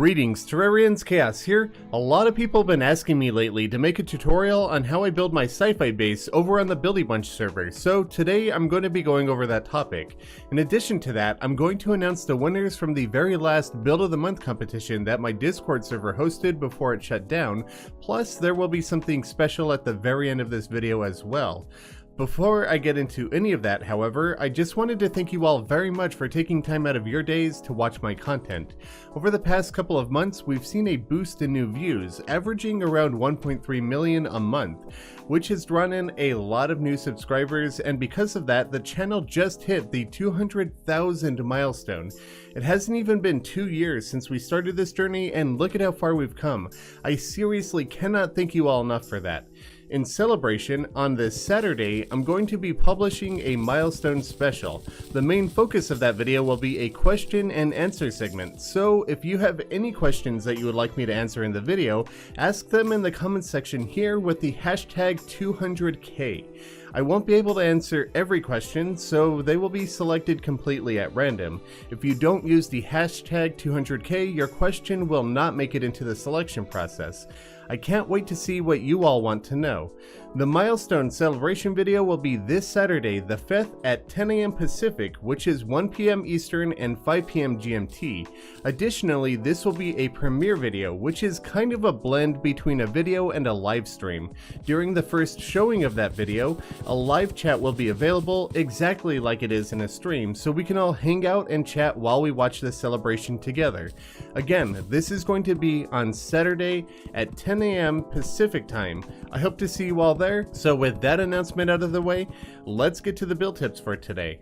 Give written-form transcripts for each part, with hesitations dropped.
Greetings, Terrarians, Khaios here. A lot of people have been asking me lately to make a tutorial on how I build my sci-fi base over on the Buildy Bunch server, so today I'm going to be going over that topic. In addition to that, I'm going to announce the winners from the very last Build of the Month competition that my Discord server hosted before it shut down, plus there will be something special at the very end of this video as well. Before I get into any of that, however, I just wanted to thank you all very much for taking time out of your days to watch my content. Over the past couple of months, we've seen a boost in new views, averaging around 1.3 million a month, which has drawn in a lot of new subscribers, and because of that, the channel just hit the 200,000 milestone. It hasn't even been 2 years since we started this journey, and look at how far we've come. I seriously cannot thank you all enough for that. In celebration, on this Saturday, I'm going to be publishing a milestone special. The main focus of that video will be a question and answer segment, so if you have any questions that you would like me to answer in the video, ask them in the comment section here with the hashtag 200k. I won't be able to answer every question, so they will be selected completely at random. If you don't use the hashtag 200k, your question will not make it into the selection process. I can't wait to see what you all want to know. The milestone celebration video will be this Saturday, the 5th at 10 AM Pacific, which is 1 PM Eastern and 5 PM GMT. Additionally, this will be a premiere video, which is kind of a blend between a video and a live stream. During the first showing of that video, a live chat will be available exactly like it is in a stream, so we can all hang out and chat while we watch the celebration together. Again, this is going to be on Saturday at 10 AM Pacific time. I hope to see you all there. So with that announcement out of the way, let's get to the build tips for today.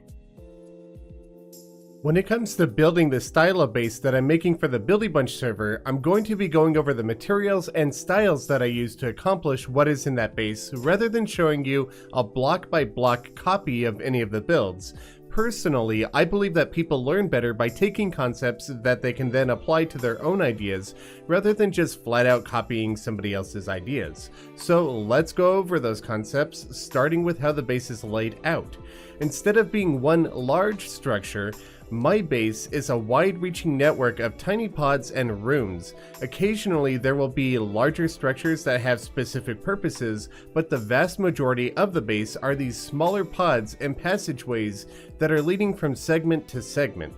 When it comes to building the style of base that I'm making for the Buildy Bunch server, I'm going to be going over the materials and styles that I use to accomplish what is in that base, rather than showing you a block by block copy of any of the builds. Personally, I believe that people learn better by taking concepts that they can then apply to their own ideas, rather than just flat out copying somebody else's ideas. So let's go over those concepts, starting with how the base is laid out. Instead of being one large structure, my base is a wide-reaching network of tiny pods and rooms. Occasionally there will be larger structures that have specific purposes, but the vast majority of the base are these smaller pods and passageways that are leading from segment to segment.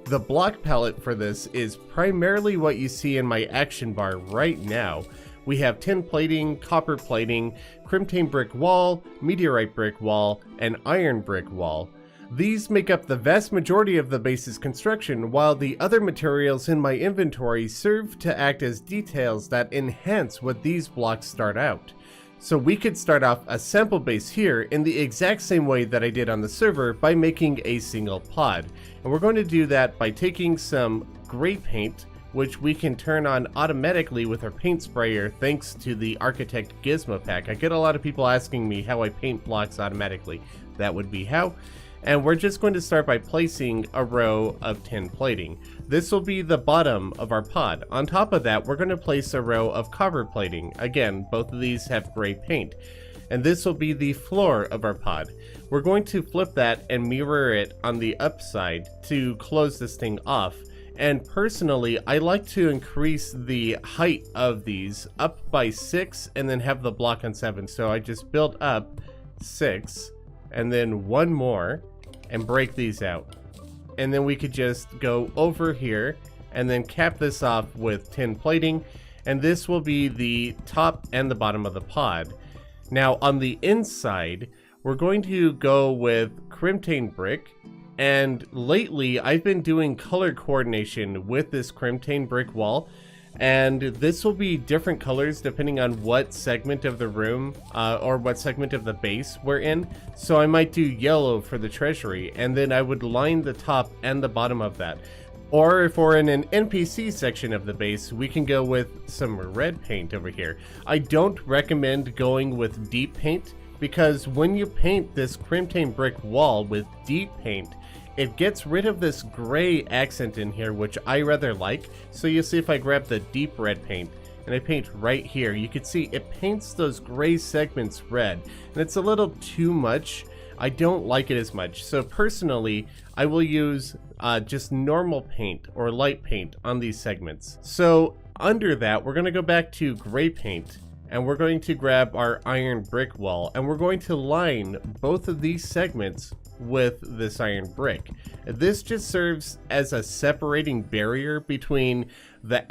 The block palette for this is primarily what you see in my action bar right now. We have tin plating, copper plating, crimtane brick wall, meteorite brick wall, and iron brick wall. These make up the vast majority of the base's construction, while the other materials in my inventory serve to act as details that enhance what these blocks start out. So we could start off a sample base here in the exact same way that I did on the server by making a single pod. And we're going to do that by taking some gray paint, which we can turn on automatically with our paint sprayer thanks to the Architect Gizmo pack. I get a lot of people asking me how I paint blocks automatically. That would be how. And we're just going to start by placing a row of tin plating. This will be the bottom of our pod. On top of that, we're going to place a row of copper plating. Again, both of these have gray paint. And this will be the floor of our pod. We're going to flip that and mirror it on the upside to close this thing off. And personally, I like to increase the height of these up by 6 and then have the block on 7. So I just build up 6 and then one more and break these out. And then we could just go over here and then cap this off with tin plating, and this will be the top and the bottom of the pod. Now on the inside, we're going to go with crimtane brick, and lately I've been doing color coordination with this crimtane brick wall, and this will be different colors depending on what segment of the room or what segment of the base we're in. So I might do yellow for the treasury, and then I would line the top and the bottom of that. Or if we're in an NPC section of the base, we can go with some red paint over here. I don't recommend going with deep paint, because when you paint this crimtane brick wall with deep paint, it gets rid of this gray accent in here, which I rather like. So you'll see if I grab the deep red paint and I paint right here, you can see it paints those gray segments red, and it's a little too much I don't like it as much. So personally, I will use just normal paint or light paint on these segments. So under that, we're going to go back to gray paint, and we're going to grab our iron brick wall, and we're going to line both of these segments with this iron brick. This just serves as a separating barrier between the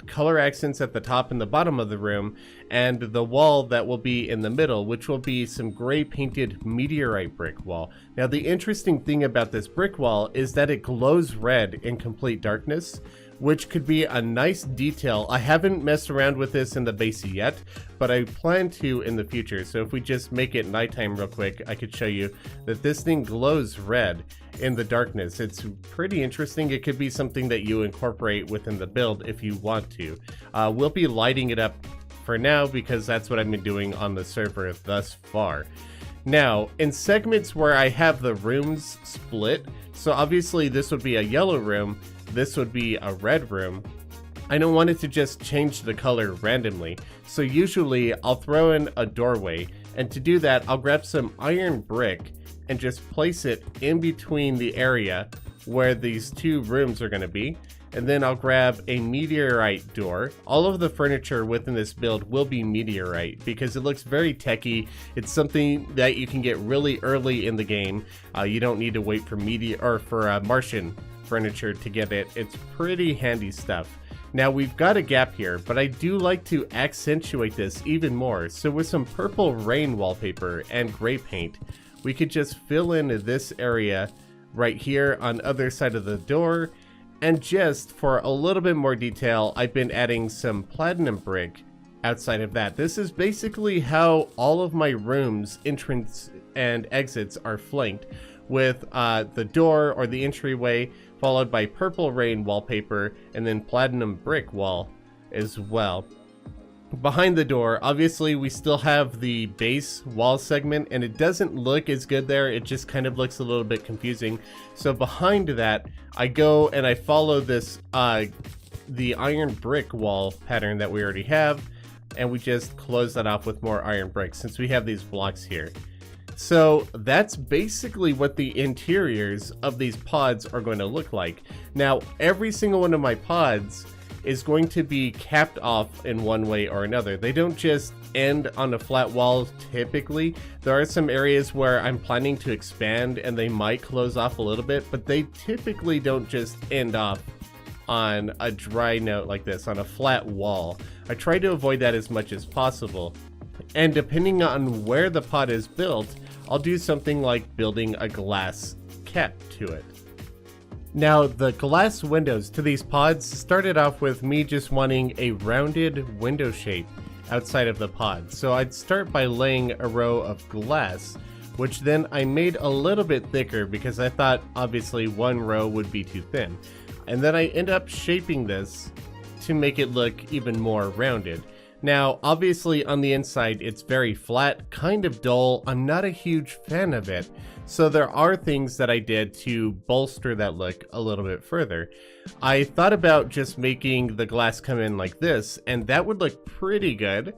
color accents at the top and the bottom of the room and the wall that will be in the middle, which will be some gray painted meteorite brick wall. Now the interesting thing about this brick wall is that it glows red in complete darkness, which could be a nice detail. I haven't messed around with this in the base yet, but I plan to in the future. So if we just make it nighttime real quick, I could show you that this thing glows red in the darkness. It's pretty interesting. It could be something that you incorporate within the build if you want to. We'll be lighting it up for now because that's what I've been doing on the server thus far. Now, in segments where I have the rooms split, so obviously this would be a yellow room, this would be a red room, I don't want it to just change the color randomly. So usually I'll throw in a doorway, and to do that I'll grab some iron brick and just place it in between the area where these two rooms are going to be. And then I'll grab a meteorite door. All of the furniture within this build will be meteorite because it looks very techy. It's something that you can get really early in the game. You don't need to wait for Martian furniture to get it. It's pretty handy stuff. Now we've got a gap here, but I do like to accentuate this even more. So with some purple rain wallpaper and gray paint, we could just fill in this area right here on the other side of the door. And just for a little bit more detail, I've been adding some platinum brick outside of that. This is basically how all of my rooms, entrance and exits, are flanked, with the door or the entryway followed by purple rain wallpaper and then platinum brick wall as well. Behind the door, obviously we still have the base wall segment, and it doesn't look as good there. It just kind of looks a little bit confusing. So behind that, I go and I follow this the iron brick wall pattern that we already have, and we just close that off with more iron bricks since we have these blocks here. So that's basically what the interiors of these pods are going to look like. Now every single one of my pods is going to be capped off in one way or another. They don't just end on a flat wall typically. There are some areas where I'm planning to expand and they might close off a little bit, but they typically don't just end off on a dry note like this, on a flat wall. I try to avoid that as much as possible. And depending on where the pod is built, I'll do something like building a glass cap to it. Now, the glass windows to these pods started off with me just wanting a rounded window shape outside of the pod. So I'd start by laying a row of glass, which then I made a little bit thicker because I thought obviously one row would be too thin. And then I end up shaping this to make it look even more rounded. Now, obviously on the inside, it's very flat, kind of dull. I'm not a huge fan of it. So there are things that I did to bolster that look a little bit further. I thought about just making the glass come in like this, and that would look pretty good.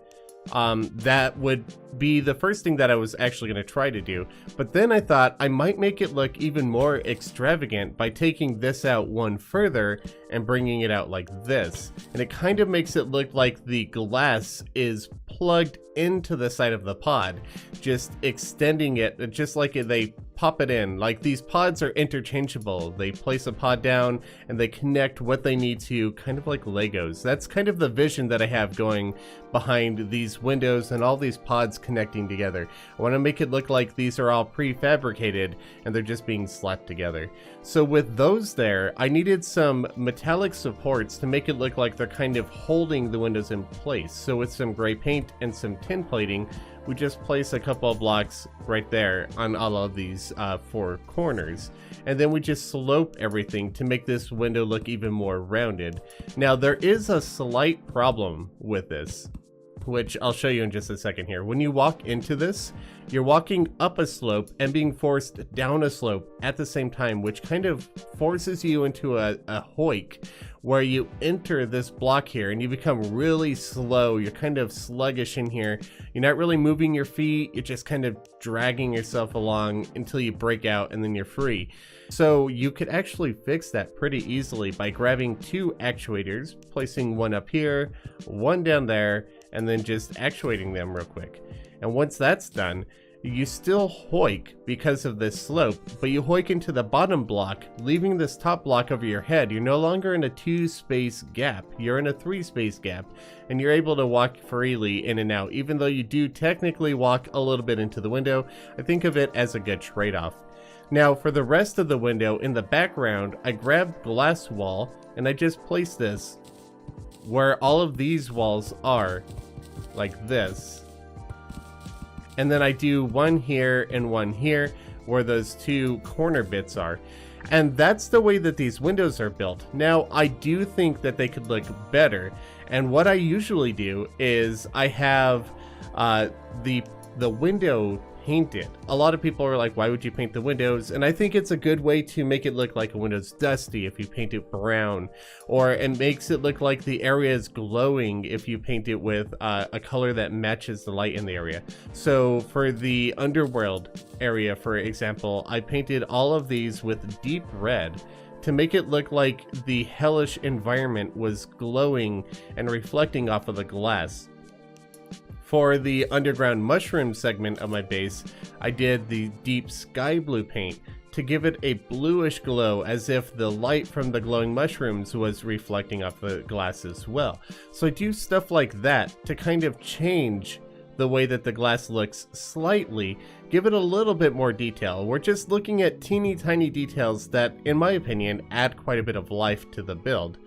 That would be the first thing that I was actually going to try to do. But then I thought I might make it look even more extravagant by taking this out one further and bringing it out like this. And it kind of makes it look like the glass is plugged into the side of the pod, just extending it, just like they pop it in. Like, these pods are interchangeable. They place a pod down and they connect what they need to, kind of like Legos. That's kind of the vision that I have going behind these windows and all these pods connecting together. I want to make it look like these are all prefabricated and they're just being slapped together. So with those there, I needed some metallic supports to make it look like they're kind of holding the windows in place. So with some gray paint and some tin plating, we just place a couple of blocks right there on all of these four corners. And then we just slope everything to make this window look even more rounded. Now, there is a slight problem with this. which I'll show you in just a second here. When you walk into this, you're walking up a slope and being forced down a slope at the same time, which kind of forces you into a Hoik, where you enter this block here and you become really slow. You're kind of sluggish in here. You're not really moving your feet. You're just kind of dragging yourself along until you break out and then you're free. So you could actually fix that pretty easily by grabbing 2 actuators, placing one up here, one down there, and then just actuating them real quick. And once that's done, you still hoik because of this slope, but you hoik into the bottom block, leaving this top block over your head. You're no longer in a 2-space gap, you're in a 3-space gap, and you're able to walk freely in and out. Even though you do technically walk a little bit into the window, I think of it as a good trade-off. Now for the rest of the window in the background, I grabbed glass wall and I just placed this where all of these walls are, like this. And then I do one here and one here where those 2 corner bits are. And that's the way that these windows are built. Now, I do think that they could look better. And what I usually do is I have the window painted. A lot of people are like, why would you paint the windows? And I think it's a good way to make it look like a window's dusty if you paint it brown, or it makes it look like the area is glowing if you paint it with a color that matches the light in the area. So for the underworld area, for example, I painted all of these with deep red to make it look like the hellish environment was glowing and reflecting off of the glass. For the underground mushroom segment of my base, I did the deep sky blue paint to give it a bluish glow, as if the light from the glowing mushrooms was reflecting off the glass as well. So I do stuff like that to kind of change the way that the glass looks slightly, give it a little bit more detail. We're just looking at teeny tiny details that, in my opinion, add quite a bit of life to the build.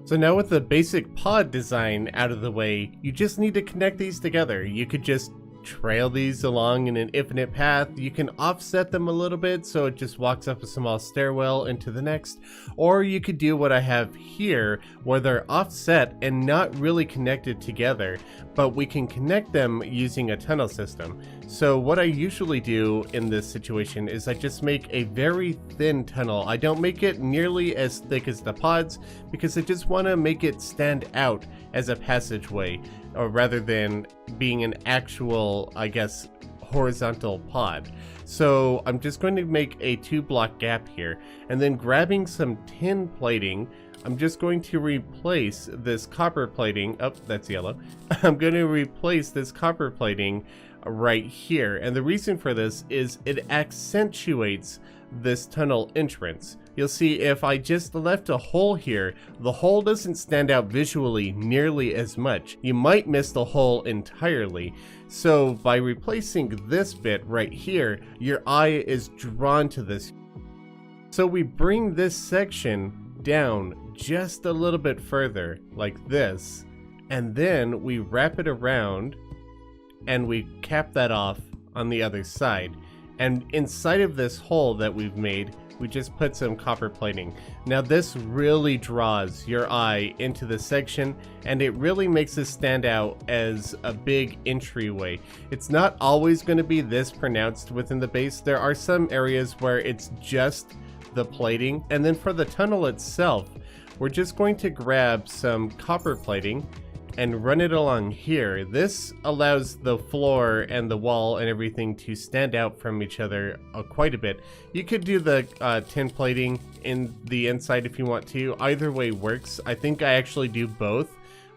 So now with the basic pod design out of the way, you just need to connect these together. You could just trail these along in an infinite path. You can offset them a little bit so it just walks up a small stairwell into the next. Or you could do what I have here, where they're offset and not really connected together, but we can connect them using a tunnel system. So what I usually do in this situation is I just make a very thin tunnel. I don't make it nearly as thick as the pods because I just want to make it stand out as a passageway, or rather than being an actual, I guess, horizontal pod. So I'm just going to make a 2-block gap here, and then grabbing some tin plating, I'm just going to replace this copper plating. Oh, that's yellow. I'm going to replace this copper plating right here, and the reason for this is it accentuates this tunnel entrance. You'll see if I just left a hole here, the hole doesn't stand out visually nearly as much. You might miss the hole entirely. So by replacing this bit right here, your eye is drawn to this. So we bring this section down just a little bit further, like this, and then we wrap it around and we cap that off on the other side. And inside of this hole that we've made, we just put some copper plating. Now this really draws your eye into the section, and it really makes this stand out as a big entryway. It's not always going to be this pronounced within the base. There are some areas where it's just the plating. And then for the tunnel itself, we're just going to grab some copper plating and run it along here. This allows the floor and the wall and everything to stand out from each other quite a bit. You could do the tin plating in the inside if you want to. Either way works. I think I actually do both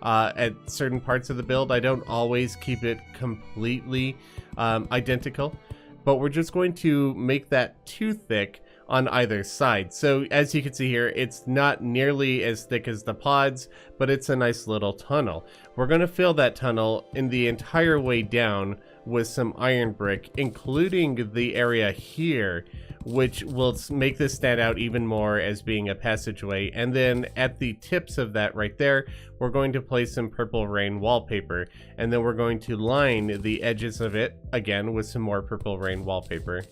at certain parts of the build. I don't always keep it completely identical, but we're just going to make that too thick on either side. So as you can see here, it's not nearly as thick as the pods, but it's a nice little tunnel. We're going to fill that tunnel in the entire way down with some iron brick, including the area here, which will make this stand out even more as being a passageway. And then at the tips of that right there, we're going to place some Purple Rain wallpaper, and then we're going to line the edges of it again with some more Purple Rain wallpaper.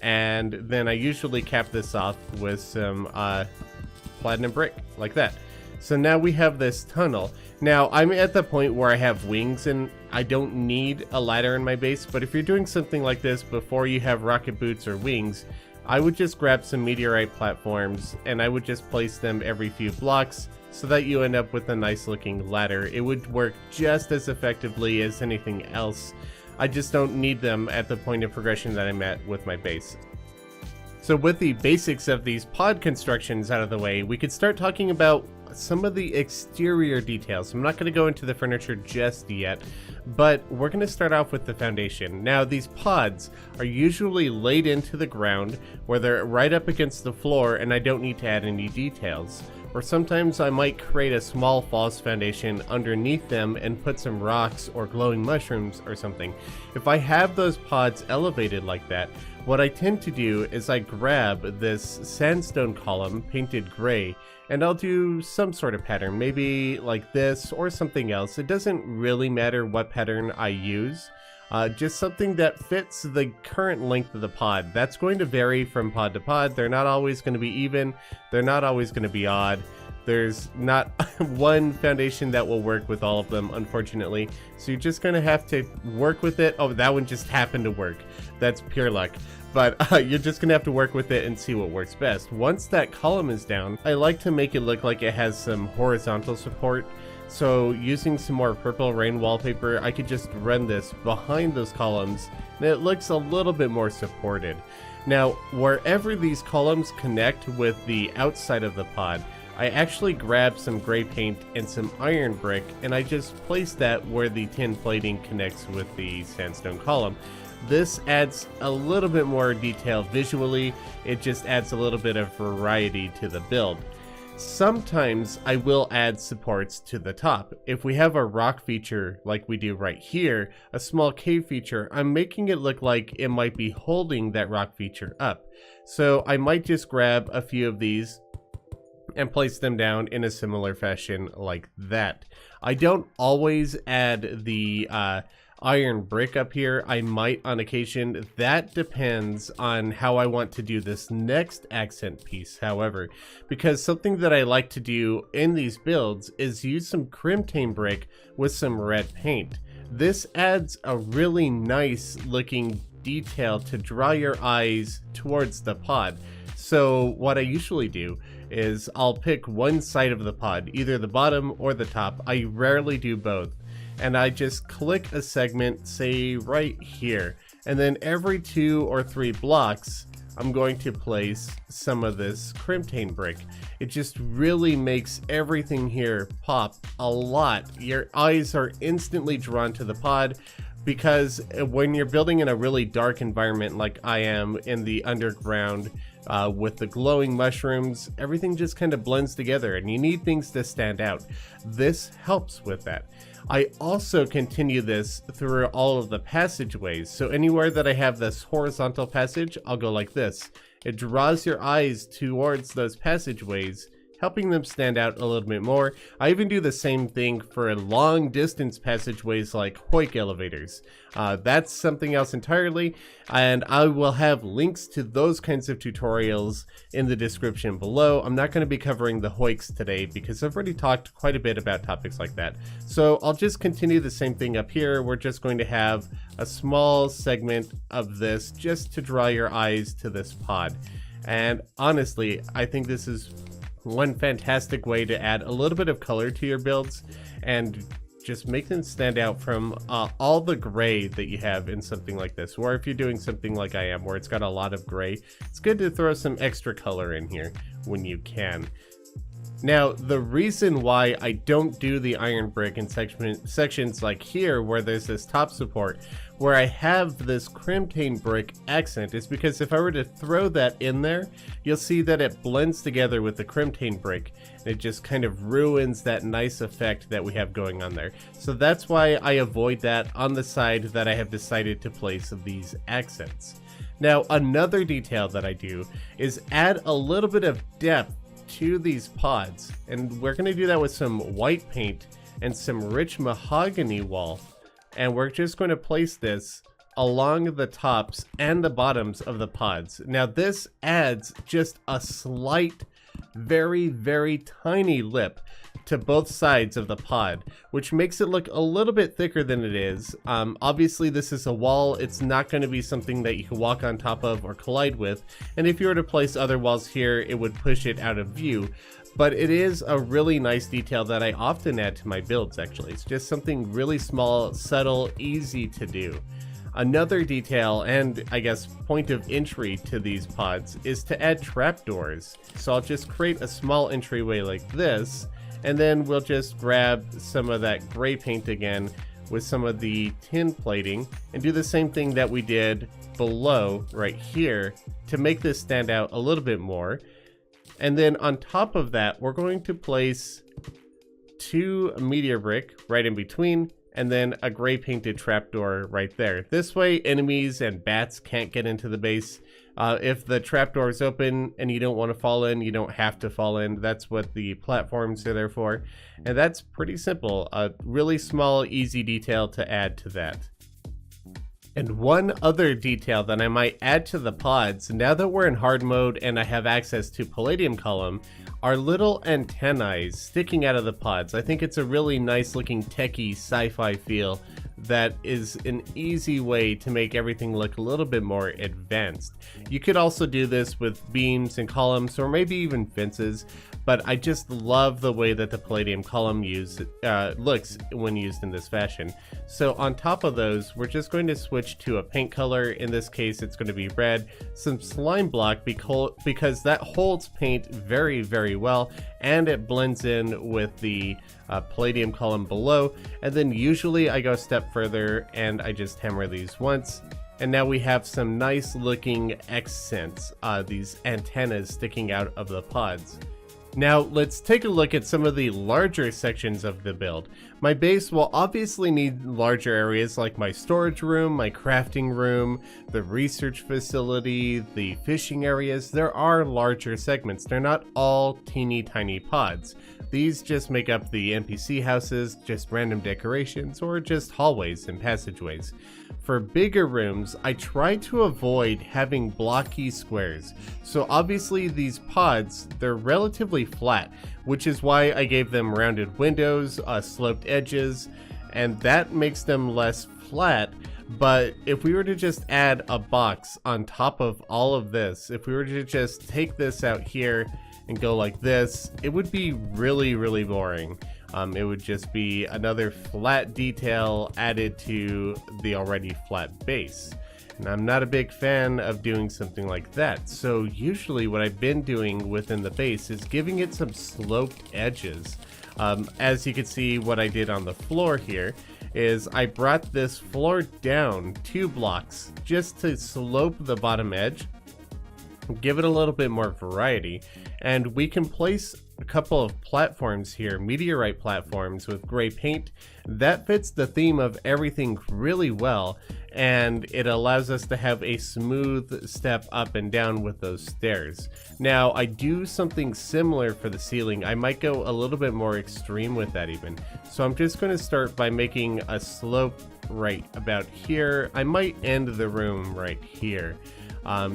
And then I usually cap this off with some platinum brick, like that. So now we have this tunnel. Now I'm at the point where I have wings and I don't need a ladder in my base, but if you're doing something like this before you have rocket boots or wings, I would just grab some meteorite platforms and I would just place them every few blocks so that you end up with a nice looking ladder. It would work just as effectively as anything else. I just don't need them at the point of progression that I'm at with my base. So with the basics of these pod constructions out of the way, we could start talking about some of the exterior details. I'm not going to go into the furniture just yet, but we're going to start off with the foundation. Now these pods are usually laid into the ground where they're right up against the floor and I don't need to add any details. Or sometimes I might create a small false foundation underneath them and put some rocks or glowing mushrooms or something. If I have those pods elevated like that, what I tend to do is I grab this sandstone column painted gray and I'll do some sort of pattern, maybe like this or something else. It doesn't really matter what pattern I use, just something that fits the current length of the pod. That's going to vary from pod to pod. They're not always going to be even, they're not always going to be odd. There's not one foundation that will work with all of them, unfortunately. So you're just going to have to work with it. Oh, that one just happened to work. That's pure luck. But you're just going to have to work with it and see what works best. Once that column is down, I like to make it look like it has some horizontal support. So using some more purple rain wallpaper, I could just run this behind those columns and it looks a little bit more supported. Now, wherever these columns connect with the outside of the pod, I actually grabbed some gray paint and some iron brick and I just placed that where the tin plating connects with the sandstone column. This adds a little bit more detail visually, it just adds a little bit of variety to the build. Sometimes I will add supports to the top. If we have a rock feature like we do right here, a small cave feature, I'm making it look like it might be holding that rock feature up. So I might just grab a few of these and place them down in a similar fashion like that. I don't always add the iron brick up here. I might on occasion. That depends on how I want to do this next accent piece, however, because something that I like to do in these builds is use some crimtane brick with some red paint. This adds a really nice looking detail to draw your eyes towards the pod. So what I usually do is I'll pick one side of the pod, either the bottom or the top. I rarely do both. And I just click a segment, say right here. And then every 2 or 3 blocks, I'm going to place some of this crimtane brick. It just really makes everything here pop a lot. Your eyes are instantly drawn to the pod, because when you're building in a really dark environment like I am in the underground with the glowing mushrooms, everything just kind of blends together and you need things to stand out. This helps with that. I also continue this through all of the passageways. So anywhere that I have this horizontal passage, I'll go like this. It draws your eyes towards those passageways, helping them stand out a little bit more. I even do the same thing for long distance passageways like Hoik elevators. That's something else entirely, and I will have links to those kinds of tutorials in the description below. I'm not going to be covering the Hoiks today because I've already talked quite a bit about topics like that. So I'll just continue the same thing up here. We're just going to have a small segment of this just to draw your eyes to this pod. And honestly, I think this is one fantastic way to add a little bit of color to your builds and just make them stand out from all the gray that you have in something like this. Or if you're doing something like I am where it's got a lot of gray, it's good to throw some extra color in here when you can. Now, the reason why I don't do the iron brick in sections like here where there's this top support where I have this crimtane brick accent is because if I were to throw that in there, you'll see that it blends together with the crimtane brick and it just kind of ruins that nice effect that we have going on there. So that's why I avoid that on the side that I have decided to place these accents. Now, another detail that I do is add a little bit of depth to these pods, and we're going to do that with some white paint and some rich mahogany wall, and we're just going to place this along the tops and the bottoms of the pods. Now this adds just a slight, very tiny lip to both sides of the pod, which makes it look a little bit thicker than it is. Obviously this is a wall, it's not going to be something that you can walk on top of or collide with, and if you were to place other walls here, it would push it out of view. But it is a really nice detail that I often add to my builds actually. It's just something really small, subtle, easy to do. Another detail, and I guess point of entry to these pods, is to add trapdoors. So I'll just create a small entryway like this, and then we'll just grab some of that gray paint again with some of the tin plating and do the same thing that we did below right here to make this stand out a little bit more. And then on top of that, we're going to place 2 meteor brick right in between, and then a gray painted trapdoor right there. This way enemies and bats can't get into the base. If the trapdoor is open and you don't want to fall in, you don't have to fall in. That's what the platforms are there for. And that's pretty simple. A really small, easy detail to add to that. And one other detail that I might add to the pods, now that we're in hard mode and I have access to Palladium Column, are little antennae sticking out of the pods. I think it's a really nice looking techie sci-fi feel that is an easy way to make everything look a little bit more advanced. You could also do this with beams and columns or maybe even fences, but I just love the way that the Palladium Column looks when used in this fashion. So on top of those, we're just going to switch to a paint color. In this case, it's going to be red. Some slime block because that holds paint very, very well, and it blends in with the Palladium Column below. And then usually I go a step further and I just hammer these once. And now we have some nice looking accents, these antennas sticking out of the pods. Now let's take a look at some of the larger sections of the build. My base will obviously need larger areas like my storage room, my crafting room, the research facility, the fishing areas. There are larger segments. They're not all teeny tiny pods. These just make up the NPC houses, just random decorations, or just hallways and passageways. For bigger rooms, I try to avoid having blocky squares. So obviously these pods, they're relatively flat, which is why I gave them rounded windows, sloped edges, and that makes them less flat. But if we were to just add a box on top of all of this, if we were to just take this out here and go like this, it would be really, really boring. It would just be another flat detail added to the already flat base. And I'm not a big fan of doing something like that. So usually what I've been doing within the base is giving it some sloped edges. As you can see, what I did on the floor here is I brought this floor down 2 blocks just to slope the bottom edge, give it a little bit more variety, and we can place a couple of platforms here, meteorite platforms with gray paint. That fits the theme of everything really well, and it allows us to have a smooth step up and down with those stairs. Now I do something similar for the ceiling. I might go a little bit more extreme with that even. So I'm just going to start by making a slope right about here. I might end the room right here.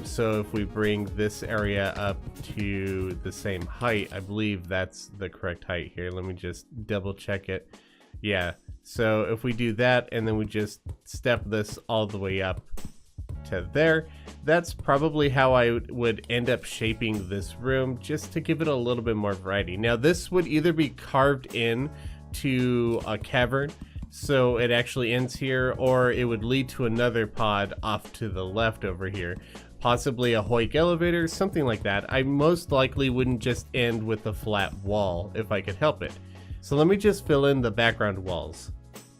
So if we bring this area up to the same height, I believe that's the correct height here. Let me just double check it. Yeah, so if we do that and then we just step this all the way up to there, that's probably how I would end up shaping this room, just to give it a little bit more variety. Now this would either be carved in to a cavern, so it actually ends here, or it would lead to another pod off to the left over here. Possibly a Hoik elevator, something like that. I most likely wouldn't just end with a flat wall if I could help it. So let me just fill in the background walls.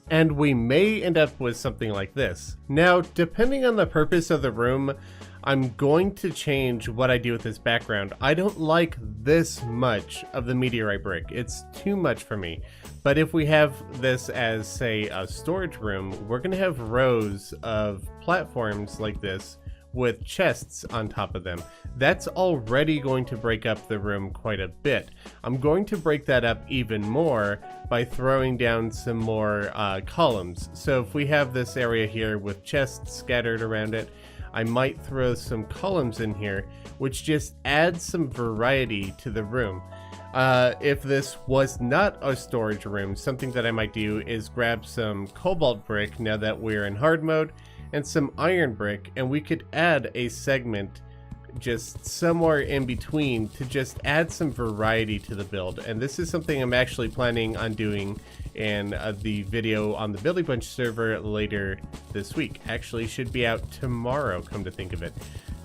And we may end up with something like this. Now, depending on the purpose of the room, I'm going to change what I do with this background. I don't like this much of the meteorite brick. It's too much for me. But if we have this as, say, a storage room, we're going to have rows of platforms like this with chests on top of them. That's already going to break up the room quite a bit. I'm going to break that up even more by throwing down some more columns. So if we have this area here with chests scattered around it, I might throw some columns in here, which just adds some variety to the room. If this was not a storage room, something that I might do is grab some cobalt brick now that we're in hard mode, and some iron brick, and we could add a segment just somewhere in between to just add some variety to the build. And this is something I'm actually planning on doing in the video on the Buildy Bunch server later this week. Actually should be out tomorrow, come to think of it.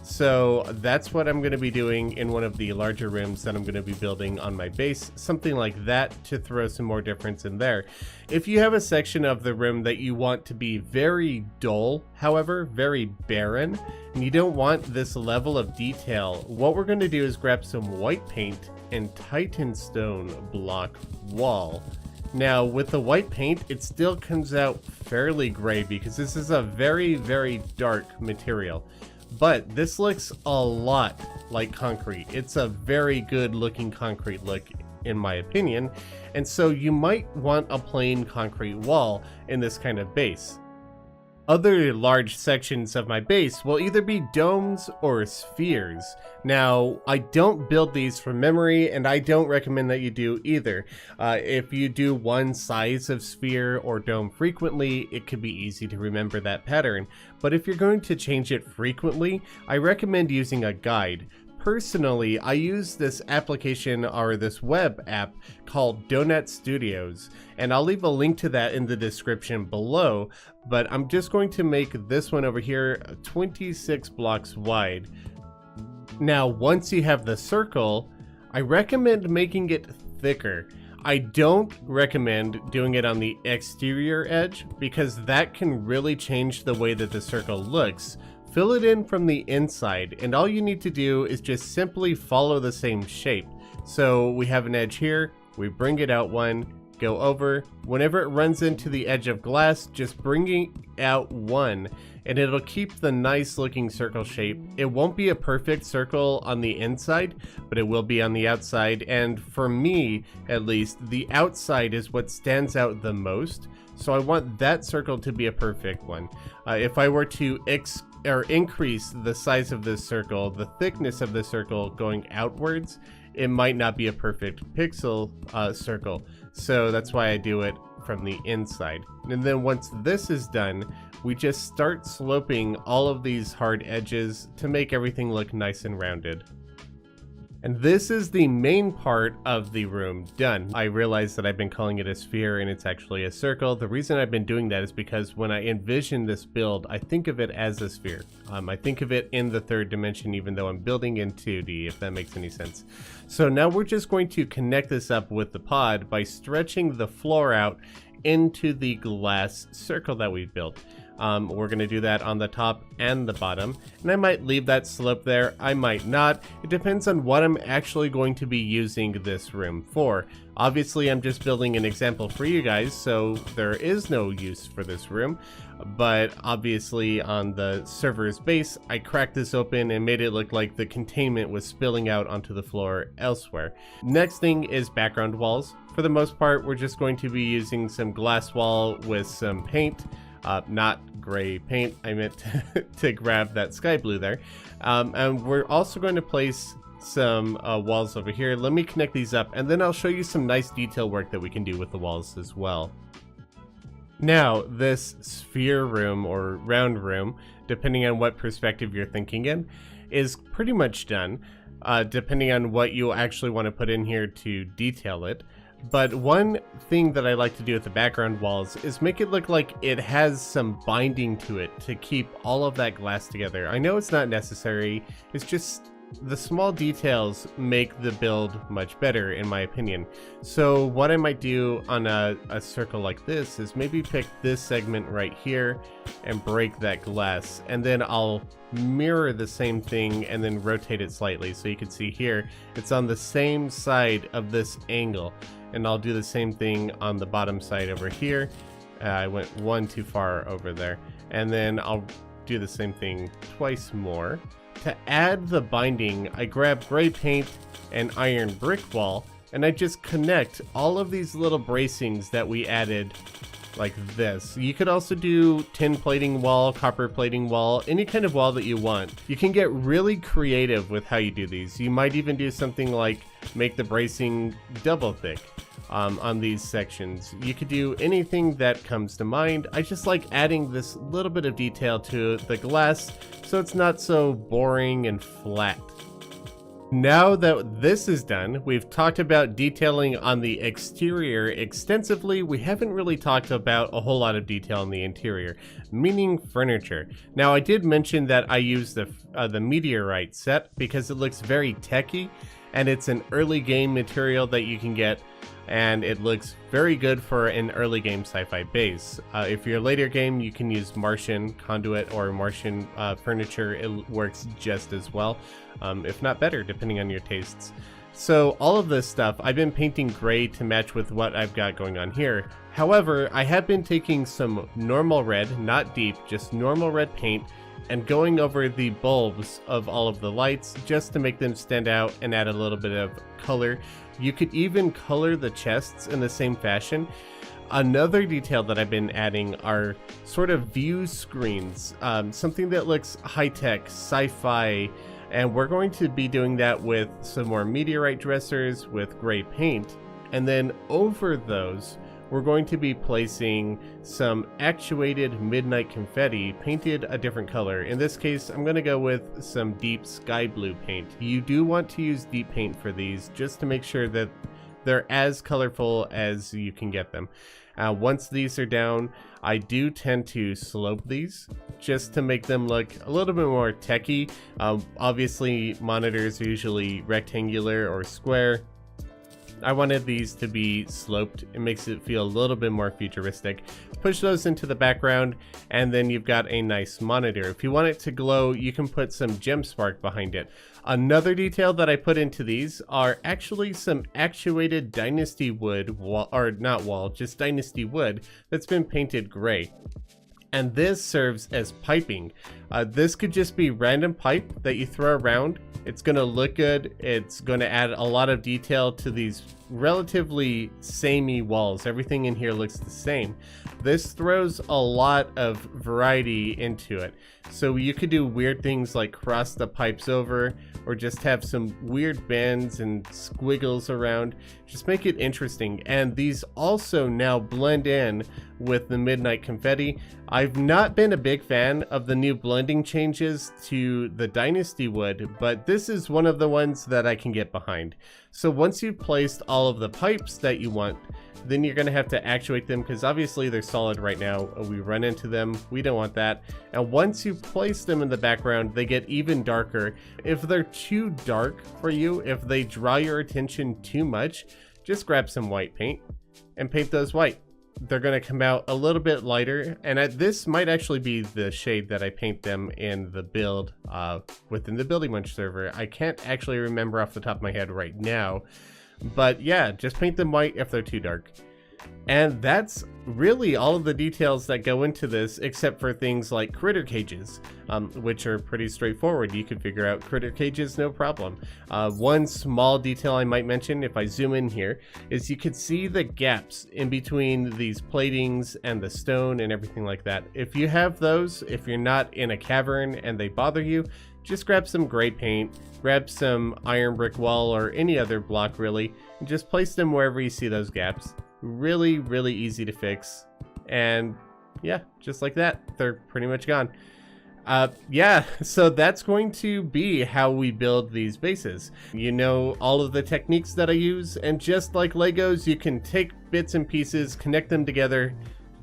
So that's what I'm going to be doing in one of the larger rooms that I'm going to be building on my base, something like that, to throw some more difference in there. If you have a section of the room that you want to be very dull, however, very barren, and you don't want this level of detail, what we're going to do is grab some white paint and Titan stone block wall. Now with the white paint, it still comes out fairly gray because this is a very, very dark material. But this looks a lot like concrete. It's a very good looking concrete look in my opinion. And so you might want a plain concrete wall in this kind of base. Other large sections of my base will either be domes or spheres. Now, I don't build these from memory, and I don't recommend that you do either. If you do one size of sphere or dome frequently, it could be easy to remember that pattern. But if you're going to change it frequently, I recommend using a guide. Personally, I use this application or this web app called Donut Studios, and I'll leave a link to that in the description below, but I'm just going to make this one over here 26 blocks wide. Now, once you have the circle, I recommend making it thicker. I don't recommend doing it on the exterior edge because that can really change the way that the circle looks. Fill it in from the inside, and all you need to do is just simply follow the same shape. So we have an edge here, we bring it out one, go over. Whenever it runs into the edge of glass, just bringing out one, and it'll keep the nice looking circle shape. It won't be a perfect circle on the inside, but it will be on the outside, and for me, at least, the outside is what stands out the most. So I want that circle to be a perfect one. If I were to increase the size of this circle, the thickness of the circle going outwards, it might not be a perfect pixel circle. So that's why I do it from the inside. And then once this is done, we just start sloping all of these hard edges to make everything look nice and rounded. And this is the main part of the room done. I realize that I've been calling it a sphere and it's actually a circle. The reason I've been doing that is because when I envision this build, I think of it as a sphere. I think of it in the third dimension, even though I'm building in 2D, if that makes any sense. So now we're just going to connect this up with the pod by stretching the floor out into the glass circle that we've built. We're going to do that on the top and the bottom, and I might leave that slope there, I might not. It depends on what I'm actually going to be using this room for. Obviously, I'm just building an example for you guys, so there is no use for this room, but obviously on the server's base, I cracked this open and made it look like the containment was spilling out onto the floor elsewhere. Next thing is background walls. For the most part, we're just going to be using some glass wall with some paint. Not gray paint, I meant to grab that sky blue there. And we're also going to place some walls over here. Let me connect these up, and then I'll show you some nice detail work that we can do with the walls as well. Now, this sphere room or round room, depending on what perspective you're thinking in, is pretty much done, depending on what you actually want to put in here to detail it. But one thing that I like to do with the background walls is make it look like it has some binding to it to keep all of that glass together. I know it's not necessary, it's just the small details make the build much better in my opinion. So what I might do on a circle like this is maybe pick this segment right here and break that glass, and then I'll mirror the same thing and then rotate it slightly so you can see here it's on the same side of this angle. And I'll do the same thing on the bottom side over here. I went one too far over there. And then I'll do the same thing twice more. To add the binding, I grab gray paint and iron brick wall, and I just connect all of these little bracings that we added like this. You could also do tin plating wall, copper plating wall, any kind of wall that you want. You can get really creative with how you do these. You might even do something like make the bracing double thick on these sections. You could do anything that comes to mind. I just like adding this little bit of detail to the glass so it's not so boring and flat. Now that this is done, we've talked about detailing on the exterior extensively. We haven't really talked about a whole lot of detail on the interior, meaning furniture. Now, I did mention that I use the meteorite set because it looks very techy, and it's an early game material that you can get, and it looks very good for an early game sci-fi base. If you're a later game, you can use Martian conduit or Martian furniture. It works just as well, if not better, depending on your tastes. So all of this stuff, I've been painting gray to match with what I've got going on here. However, I have been taking some normal red, not deep, just normal red paint, and going over the bulbs of all of the lights just to make them stand out and add a little bit of color. You could even color the chests in the same fashion. Another detail that I've been adding are sort of view screens, something that looks high-tech, sci-fi, and we're going to be doing that with some more meteorite dressers with gray paint. And then over those, we're going to be placing some actuated midnight confetti painted a different color. In this case, I'm going to go with some deep sky blue paint. You do want to use deep paint for these just to make sure that they're as colorful as you can get them. Once these are down, I do tend to slope these just to make them look a little bit more techy. Obviously, monitors are usually rectangular or square. I wanted these to be sloped. It makes it feel a little bit more futuristic. Push those into the background, and then you've got a nice monitor. If you want it to glow, you can put some gem spark behind it. Another detail that I put into these are actually some actuated dynasty wood wall, or not wall, just dynasty wood that's been painted gray. And this serves as piping. This could just be random pipe that you throw around. It's going to look good. It's going to add a lot of detail to these relatively samey walls. Everything in here looks the same. This throws a lot of variety into it. So you could do weird things like cross the pipes over, or just have some weird bends and squiggles around. Just make it interesting. And these also now blend in with the midnight confetti. I've not been a big fan of the new blending changes to the dynasty wood, but this is one of the ones that I can get behind. So once you've placed all of the pipes that you want, then you're going to have to actuate them, because obviously they're solid right now. We run into them. We don't want that. And once you place them in the background, they get even darker. If they're too dark for you, if they draw your attention too much, just grab some white paint and paint those white. They're going to come out a little bit lighter, and this might actually be the shade that I paint them in the build within the Buildy Bunch server. I can't actually remember off the top of my head right now, but yeah, just paint them white if they're too dark. And that's really all of the details that go into this, except for things like critter cages, which are pretty straightforward. You can figure out critter cages, no problem. One small detail I might mention if I zoom in here is you could see the gaps in between these platings and the stone and everything like that. If you have those, if you're not in a cavern and they bother you, just grab some gray paint, grab some iron brick wall or any other block really, and just place them wherever you see those gaps. Really, really easy to fix. And yeah, just like that, they're pretty much gone. Yeah, so that's going to be how we build these bases. You know all of the techniques that I use, and just like Legos, you can take bits and pieces, connect them together,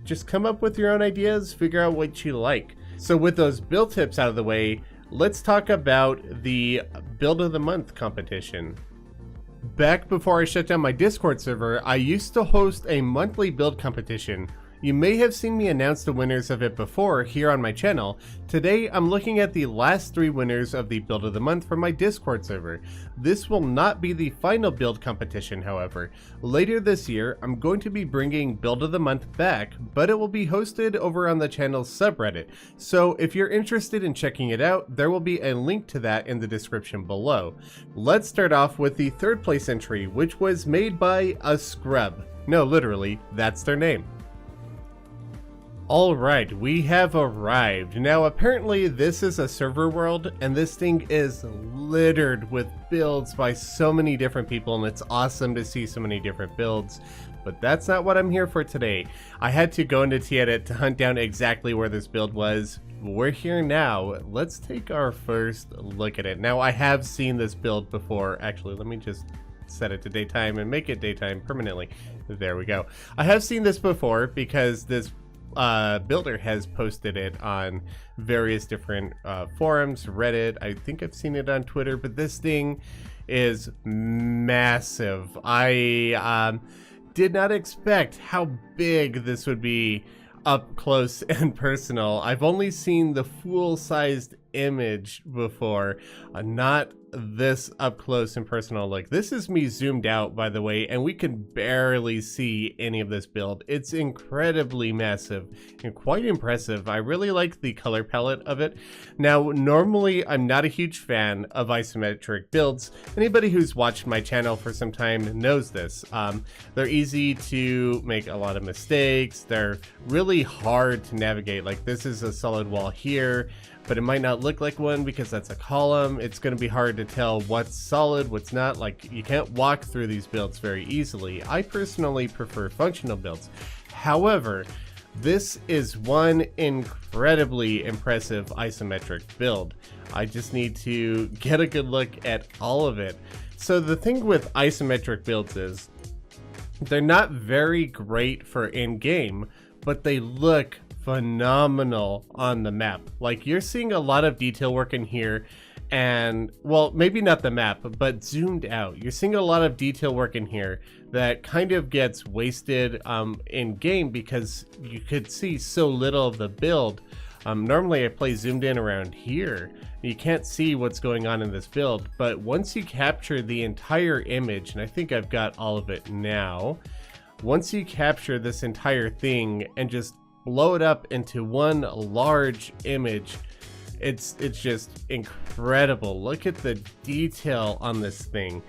just come up with your own ideas, figure out what you like. So with those build tips out of the way, let's talk about the Build of the Month competition. Back before I shut down my Discord server, I used to host a monthly build competition. You may have seen me announce the winners of it before here on my channel. Today, I'm looking at the last 3 winners of the Build of the Month from my Discord server. This will not be the final build competition, however. Later this year, I'm going to be bringing Build of the Month back, but it will be hosted over on the channel's subreddit. So if you're interested in checking it out, there will be a link to that in the description below. Let's start off with the 3rd place entry, which was made by a scrub. No, literally, that's their name. Alright, we have arrived. Now apparently this is a server world and this thing is littered with builds by so many different people, and it's awesome to see so many different builds. But that's not what I'm here for today. I had to go into TRMod to hunt down exactly where this build was. We're here now. Let's take our first look at it. Now I have seen this build before. Actually, let me just set it to daytime and make it daytime permanently. There we go. I have seen this before because this builder has posted it on various different forums, Reddit. I think I've seen it on Twitter, but this thing is massive. I did not expect how big this would be up close and personal. I've only seen the full-sized image before, not this up close and personal look. This is me zoomed out, by the way, and we can barely see any of this build. It's incredibly massive and quite impressive. I really like the color palette of it. Now, normally I'm not a huge fan of isometric builds. Anybody who's watched my channel for some time knows this. They're easy to make a lot of mistakes. They're really hard to navigate. Like, this is a solid wall here, but it might not look like one because that's a column. It's going to be hard to tell what's solid, what's not. Like, you can't walk through these builds very easily. I personally prefer functional builds. However, this is one incredibly impressive isometric build. I just need to get a good look at all of it. So the thing with isometric builds is they're not very great for in-game, but they look phenomenal on the map. Like, you're seeing a lot of detail work in here, and well, maybe not the map, but zoomed out, you're seeing a lot of detail work in here that kind of gets wasted in game because you could see so little of the build. Normally I play zoomed in around here. You can't see what's going on in this build, but once you capture the entire image, and I think I've got all of it now, once you capture this entire thing and just blow it up into one large image, it's just incredible. Look at the detail on this thing.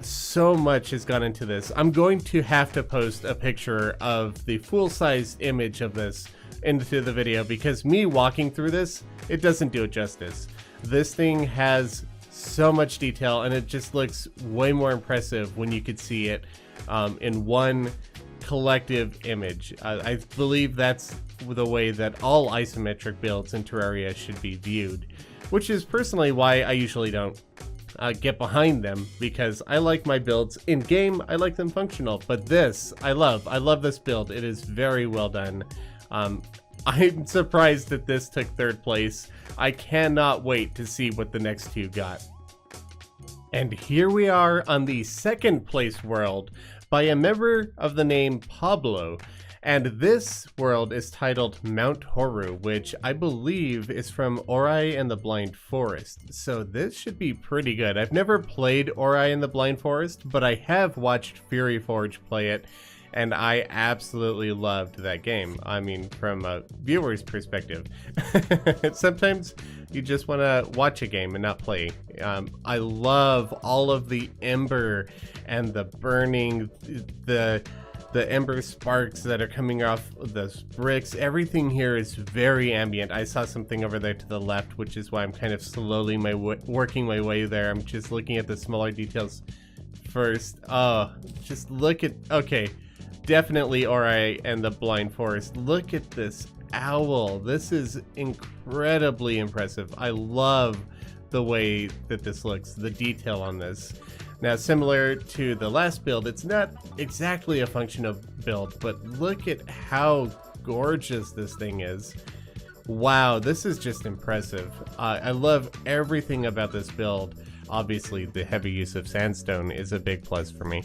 So much has gone into this. I'm going to have to post a picture of the full-size image of this into the video because me walking through this, it doesn't do it justice. This thing has so much detail and it just looks way more impressive when you could see it in one collective image. I believe that's the way that all isometric builds in Terraria should be viewed, which is personally why I usually don't get behind them, because I like my builds in game, I like them functional, but this I love this build. It is very well done. I'm surprised that this took third place. I cannot wait to see what the next two got. And here we are on the second place world by a member of the name Pablo, and this world is titled Mount Horu, which I believe is from Ori and the Blind Forest. So this should be pretty good. I've never played Ori and the Blind Forest, but I have watched Fury Forge play it, and I absolutely loved that game. I mean, from a viewer's perspective. Sometimes you just want to watch a game and not play. I love all of the ember and the burning, the ember sparks that are coming off the bricks. Everything here is very ambient. I saw something over there to the left, which is why I'm kind of slowly working my way there. I'm just looking at the smaller details first. Oh, just look at, okay. Definitely Ori and the Blind Forest. Look at this owl. This is incredibly impressive. I love the way that this looks, the detail on this. Now, similar to the last build, it's not exactly a functional build, but look at how gorgeous this thing is. Wow, this is just impressive. I love everything about this build. Obviously, the heavy use of sandstone is a big plus for me.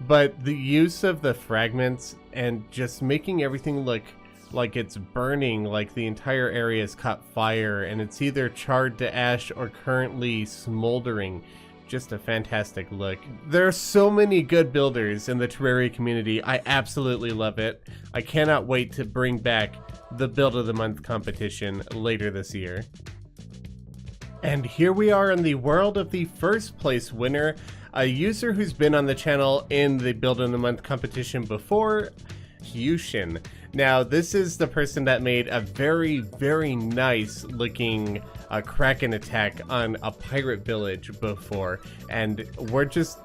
But the use of the fragments and just making everything look like it's burning, like the entire area has caught fire and it's either charred to ash or currently smoldering. Just a fantastic look. There are so many good builders in the Terraria community. I absolutely love it. I cannot wait to bring back the Build of the Month competition later this year. And here we are in the world of the first place winner, a user who's been on the channel in the Build of the Month competition before, Kyushin. Now, this is the person that made a very, very nice looking Kraken attack on a pirate village before, and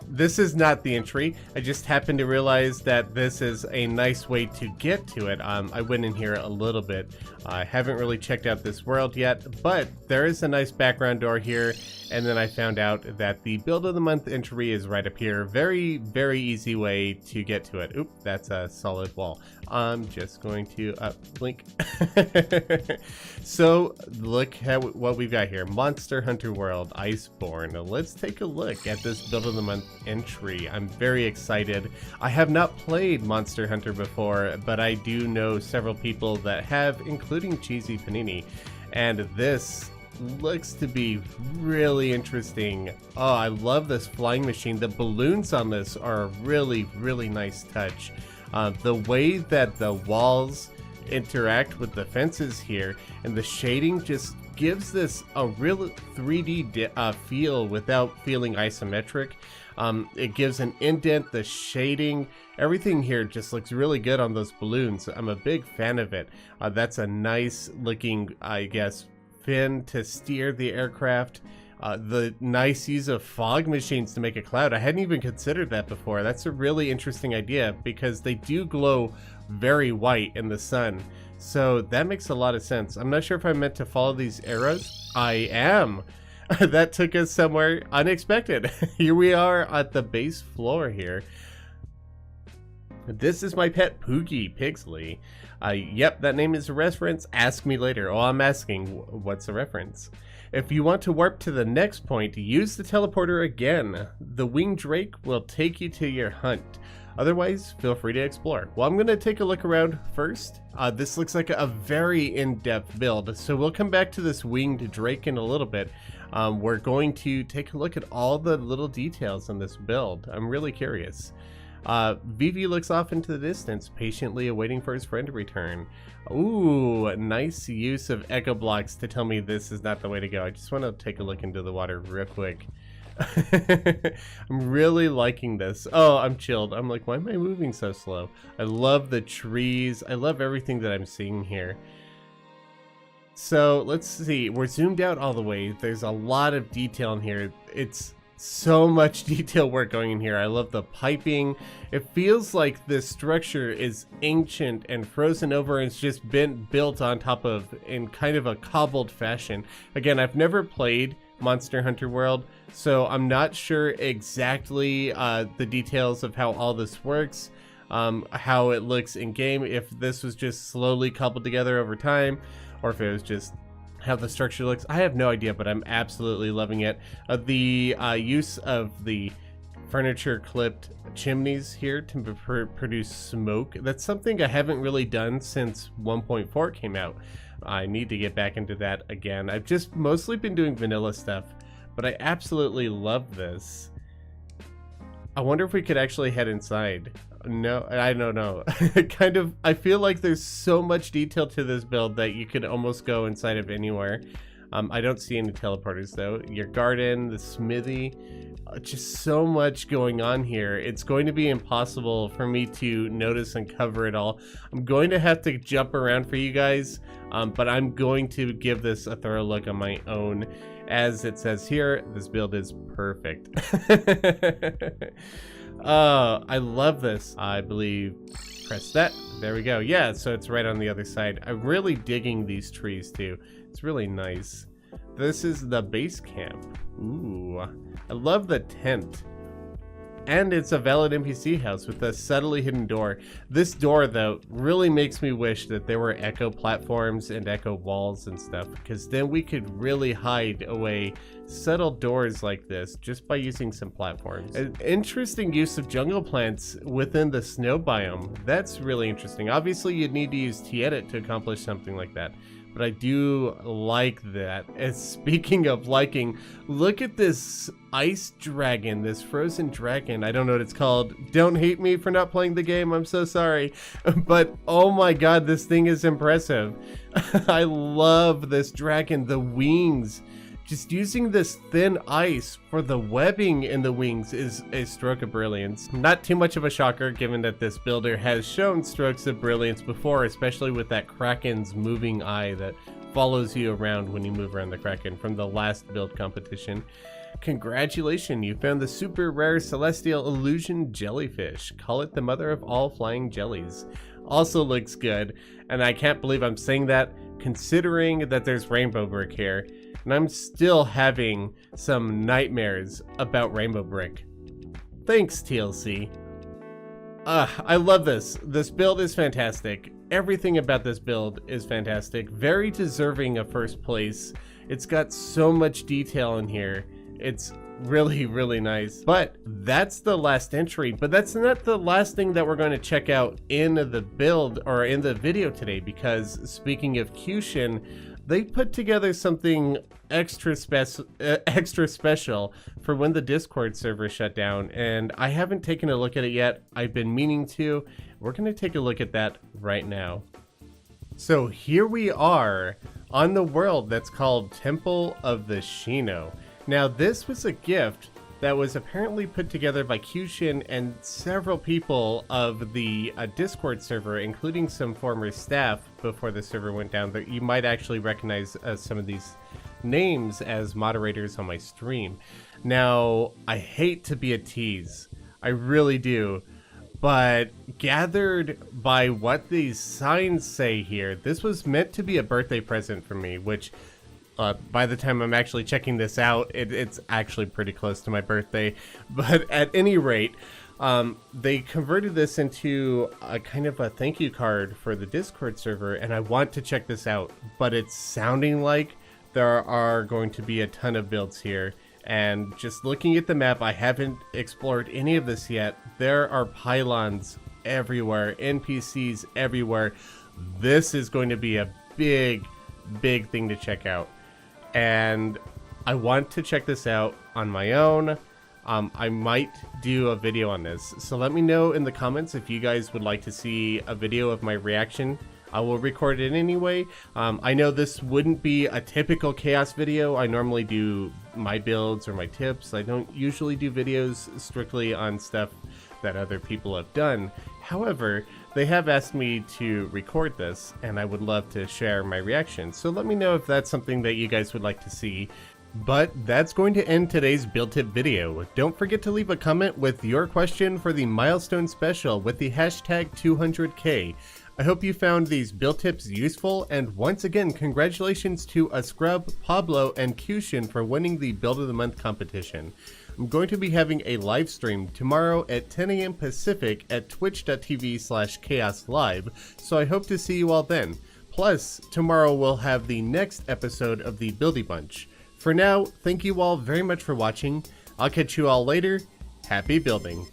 this is not the entry. I just happened to realize that this is a nice way to get to it. I went in here a little bit. I haven't really checked out this world yet, but there is a nice background door here, and then I found out that the Build of the Month entry is right up here. Very, very easy way to get to it. Oop, that's a solid wall. I'm just going to blink. So look at what we've got here. Monster Hunter World, Iceborne. Now, let's take a look at this Build of the Month entry. I'm very excited. I have not played Monster Hunter before, but I do know several people that have, including Cheesy Panini, and this looks to be really interesting. Oh, I love this flying machine. The balloons on this are a really, really nice touch. The way that the walls interact with the fences here and the shading just gives this a real 3D feel without feeling isometric. It gives an indent, the shading, everything here just looks really good on those balloons. I'm a big fan of it. That's a nice looking, I guess, fin to steer the aircraft. The nice use of fog machines to make a cloud. I hadn't even considered that before. That's a really interesting idea because they do glow very white in the sun. So that makes a lot of sense. I'm not sure if I meant to follow these arrows. I am. That took us somewhere unexpected. Here we are at the base floor here. This is my pet Poogie Pigsley. Yep, that name is a reference. Ask me later. Oh, I'm asking, what's a reference? If you want to warp to the next point, use the teleporter again. The winged drake will take you to your hunt. Otherwise, feel free to explore. Well, I'm going to take a look around first. This looks like a very in-depth build, so we'll come back to this winged drake in a little bit. We're going to take a look at all the little details in this build. I'm really curious. Vivi looks off into the distance, patiently awaiting for his friend to return. Ooh, nice use of echo blocks to tell me this is not the way to go. I just want to take a look into the water real quick. I'm really liking this. Oh, I'm chilled. I'm like, why am I moving so slow? I love the trees. I love everything that I'm seeing here. So let's see. We're zoomed out all the way. There's a lot of detail in here. It's so much detail work going in here. I love the piping. It feels like this structure is ancient and frozen over and it's just been built on top of in kind of a cobbled fashion. Again, I've never played Monster Hunter World, so I'm not sure exactly the details of how all this works, how it looks in game, if this was just slowly cobbled together over time, or if it was just how the structure looks. I have no idea, but I'm absolutely loving it. The use of the furniture clipped chimneys here to produce smoke, that's something I haven't really done since 1.4 came out. I need to get back into that again. I've just mostly been doing vanilla stuff, but I absolutely love this. I wonder if we could actually head inside. No, I don't know. I feel like there's so much detail to this build that you could almost go inside of anywhere. I don't see any teleporters though. Your garden, the smithy, just so much going on here. It's going to be impossible for me to notice and cover it all. I'm going to have to jump around for you guys, but I'm going to give this a thorough look on my own. As it says here, this build is perfect. I love this. I believe, press that. There we go. Yeah, so it's right on the other side. I'm really digging these trees too. It's really nice. This is the base camp. Ooh, I love the tent. And it's a valid NPC house with a subtly hidden door. This door, though, really makes me wish that there were echo platforms and echo walls and stuff, because then we could really hide away subtle doors like this just by using some platforms. An interesting use of jungle plants within the snow biome. That's really interesting. Obviously, you'd need to use T-Edit to accomplish something like that, but I do like that. And speaking of liking, look at this ice dragon, this frozen dragon. I don't know what it's called. Don't hate me for not playing the game. I'm so sorry. But oh my god, this thing is impressive. I love this dragon. The wings Just using this thin ice for the webbing in the wings is a stroke of brilliance. Not too much of a shocker given that this builder has shown strokes of brilliance before, especially with that Kraken's moving eye that follows you around when you move around the Kraken from the last build competition. Congratulations, you found the super rare celestial illusion jellyfish. Call it the mother of all flying jellies. Also looks good, and I can't believe I'm saying that considering that there's rainbow brick here, and I'm still having some nightmares about rainbow brick. Thanks, TLC. I love this. This build is fantastic. Everything about this build is fantastic. Very deserving of first place. It's got so much detail in here. It's really, really nice. But that's the last entry. But that's not the last thing that we're going to check out in the build or in the video today, because speaking of Kyushin, they put together something extra special for when the Discord server shut down, and I haven't taken a look at it yet. I've been meaning to. We're going to take a look at that right now. So here we are on the world that's called Temple of the Shino. Now this was a gift that was apparently put together by Kyushin and several people of the Discord server, including some former staff before the server went down. That you might actually recognize some of these names as moderators on my stream. Now, I hate to be a tease. I really do. But gathered by what these signs say here, this was meant to be a birthday present for me, which by the time I'm actually checking this out, it's actually pretty close to my birthday. But at any rate, they converted this into a kind of a thank you card for the Discord server, and I want to check this out. But it's sounding like there are going to be a ton of builds here. And just looking at the map, I haven't explored any of this yet. There are pylons everywhere, NPCs everywhere. This is going to be a big thing to check out. And I want to check this out on my own. I might do a video on this. So let me know in the comments if you guys would like to see a video of my reaction. I will record it anyway. I know this wouldn't be a typical Chaos video. I normally do my builds or my tips. I don't usually do videos strictly on stuff that other people have done. However, they have asked me to record this, and I would love to share my reaction. So let me know if that's something that you guys would like to see. But that's going to end today's build tip video. Don't forget to leave a comment with your question for the milestone special with the hashtag 200K. I hope you found these build tips useful, and once again, congratulations to Ascrub, Pablo, and Kyushin for winning the Build of the Month competition. I'm going to be having a live stream tomorrow at 10 AM Pacific at twitch.tv/chaoslive, so I hope to see you all then. Plus, tomorrow we'll have the next episode of the Buildy Bunch. For now, thank you all very much for watching. I'll catch you all later. Happy building.